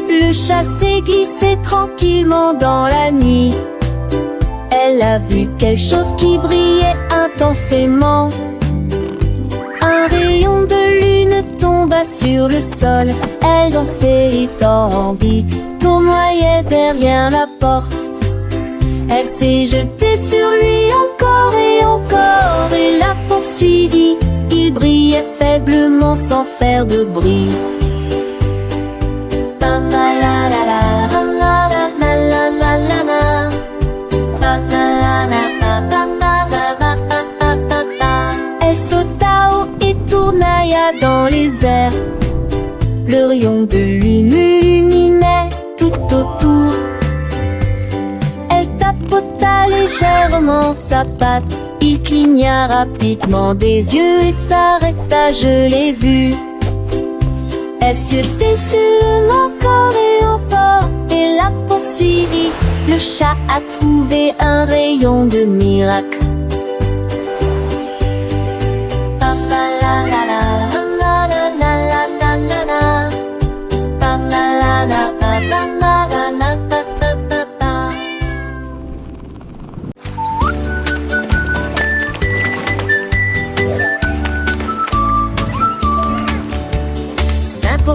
Le chat s'est glissé tranquillement dans la nuit. Elle a vu quelque chose qui brillait intensément. Un rayon de lune tomba sur le sol. Elle dansait et tendit, tournoyait derrière la porte. Elle s'est jetée sur lui encore et l'a poursuivi. Il brillait faiblement sans faire de bruit. Elle sauta haut et tournailla dans les airs. Le rayon de lune illuminait tout autour. Elle tapota légèrement sa patte. Il cligna rapidement des yeux et s'arrêta, je l'ai vu. Elle se dessus encore et l'a poursuivi. Le chat a trouvé un rayon de miracle.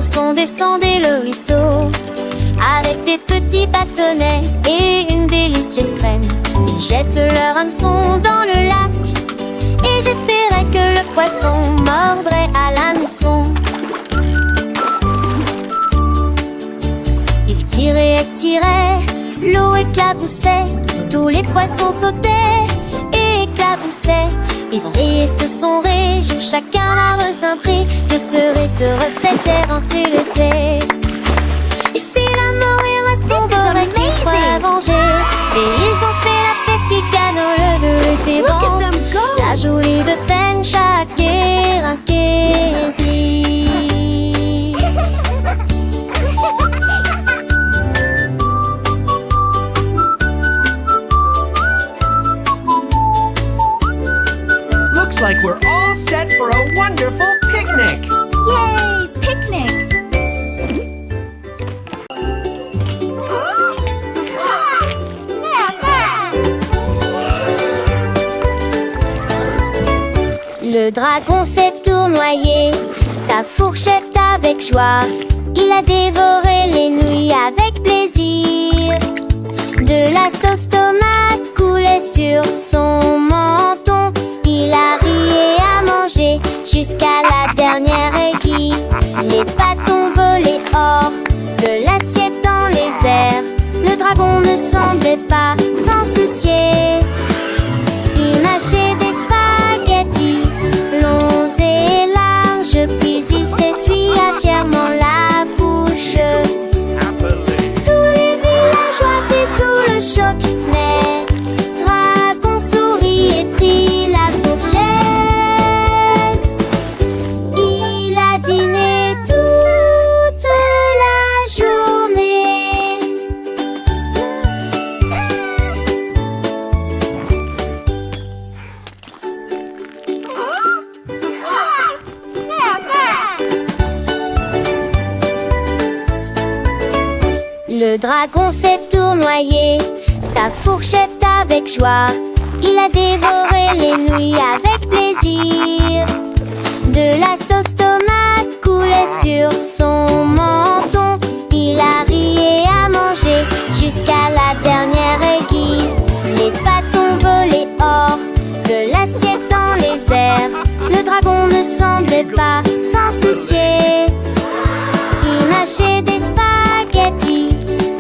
Son descendait le ruisseau avec des petits bâtonnets et une délicieuse crème. Ils jettent leur hameçon dans le lac et j'espérais que le poisson mordrait à l'hameçon. Ils tiraient et tiraient, l'eau éclaboussait, tous les poissons sautaient et éclaboussaient. Ils ont ri et se sont réjouis, chacun a reçu un prix. Je serai sur cette terre ainsi laissée. Et si la mort est son forêt qu'ils croient venger. Et ils ont fait la pesquica dans le de référence. La jolie de peine, chaque Kérinkési. Looks like we're all set for a wonderful picnic! Yay! Picnic! Le dragon s'est tournoyé, sa fourchette avec joie. Il a dévoré les nouilles avec plaisir. De la sauce tomate coulait sur son menton. Il a ri et a mangé jusqu'à la dernière aiguille. Les bâtons volaient hors de l'assiette dans les airs. Le dragon ne semblait pas s'en soucier. Il mâchait des spaghettis longs et larges, puis il s'essuya fièrement la bouche. Tous les villageois étaient sous le choc, mais dragon sourit et prit la fourchette. Il a dîné toute la journée. Le dragon s'est tournoyé, sa fourchette avec joie. Il a dévoré les nouilles avec plaisir. De la sauce tomate coulait sur son menton. Il a ri et a mangé jusqu'à la dernière aiguille. Les bâtons volaient hors de l'assiette dans les airs. Le dragon ne semblait pas s'en soucier. Il mâchait des spaghettis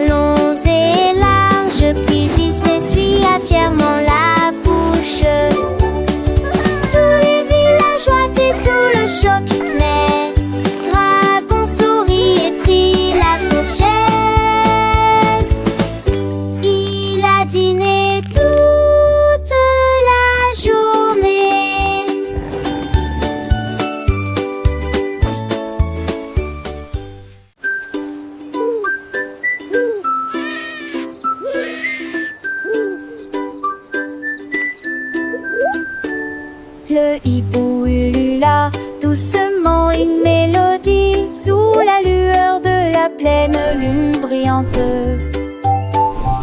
longs et larges, puis il s'essuya fièrement la bouche. Tous les villageois étaient sous le choc, mais dragon sourit et prit la fourchette. Il Le hibou ulula doucement une mélodie sous la lueur de la pleine lune brillante.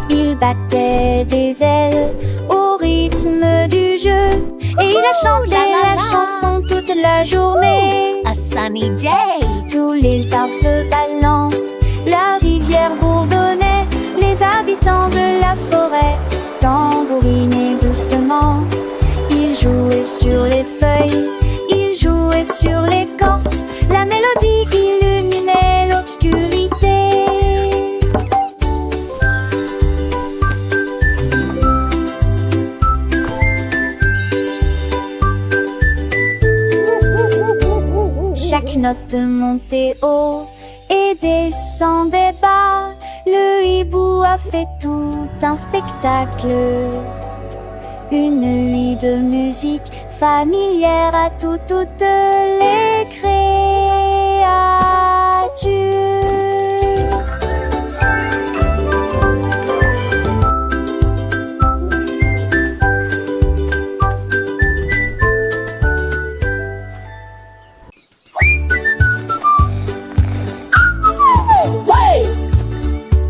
Il battait des ailes au rythme du jeu et il a chanté la chanson toute la journée. A sunny day. Tous les arbres se balancent, la rivière bourdonnait, les habitants de la forêt tambourinaient doucement. Ils jouaient sur les feuilles, ils jouaient sur l'écorce, la mélodie illuminait l'obscurité. Chaque note montait haut et descendait bas. Le hibou a fait tout un spectacle. Une nuit de musique familière à toutes les créatures.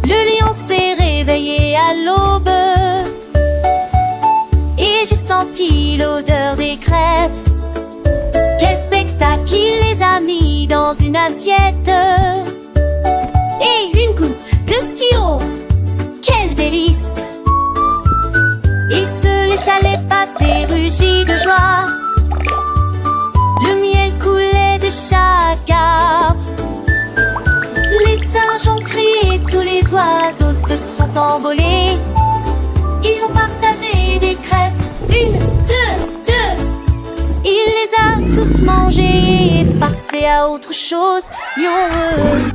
Le lion s'est réveillé à l'aube et j'ai senti l'odeur des crêpes. Quel spectacle, il les a mis dans une assiette et une goutte de sirop. Quel délice! Il se lécha les pattes et rugit de joie. Le miel coulait de chaque arbre. Les singes ont crié, tous les oiseaux se sont envolés. Ils ont partagé des crêpes, une, deux. Il les a tous mangés et passés à autre chose. Lion heureux,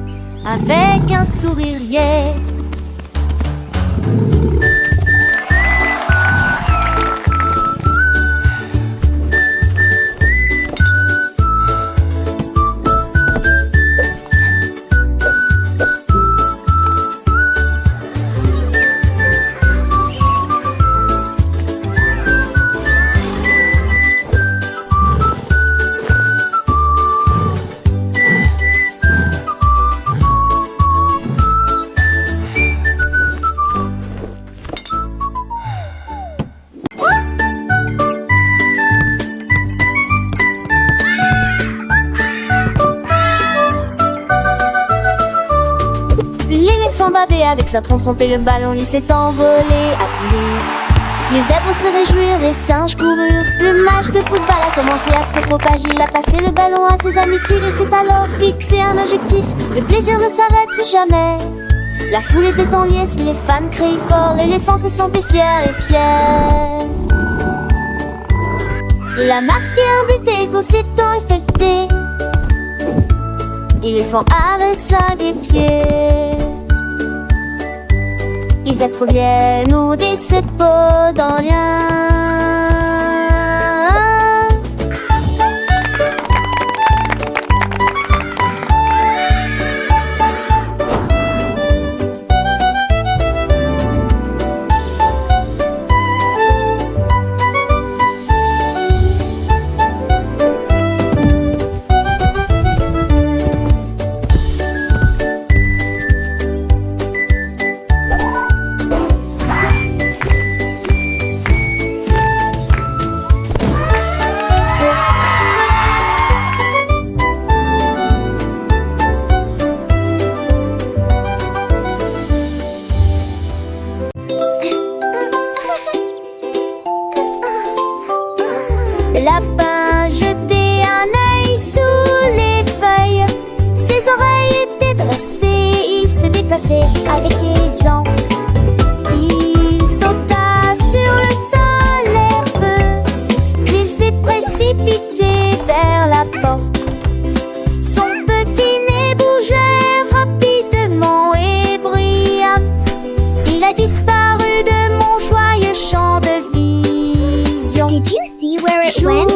avec un sourire yeah. L'éléphant bavait avec sa trompe et le ballon lui s'est envolé à couler. Les zèbres se réjouirent, les singes coururent. Le match de football a commencé à se propager. Il a passé le ballon à ses amis tigres et s'est alors fixé un objectif. Le plaisir ne s'arrête jamais. La foule était en liesse, les fans criaient fort. L'éléphant se sentait fier et fier. Il a marqué un but et aussitôt effecté. L'éléphant avait 5 pieds. Ils reviennent ou des sepos dans rien. Lapin jetait un œil sous les feuilles. Ses oreilles étaient dressées, il se déplaçait avec aisance. Il sauta sur le sol herbeux, puis il s'est précipité vers la porte. Son petit nez bougeait rapidement et brillant. Il a disparu de mon joyeux champ de vision. Did you see where it went?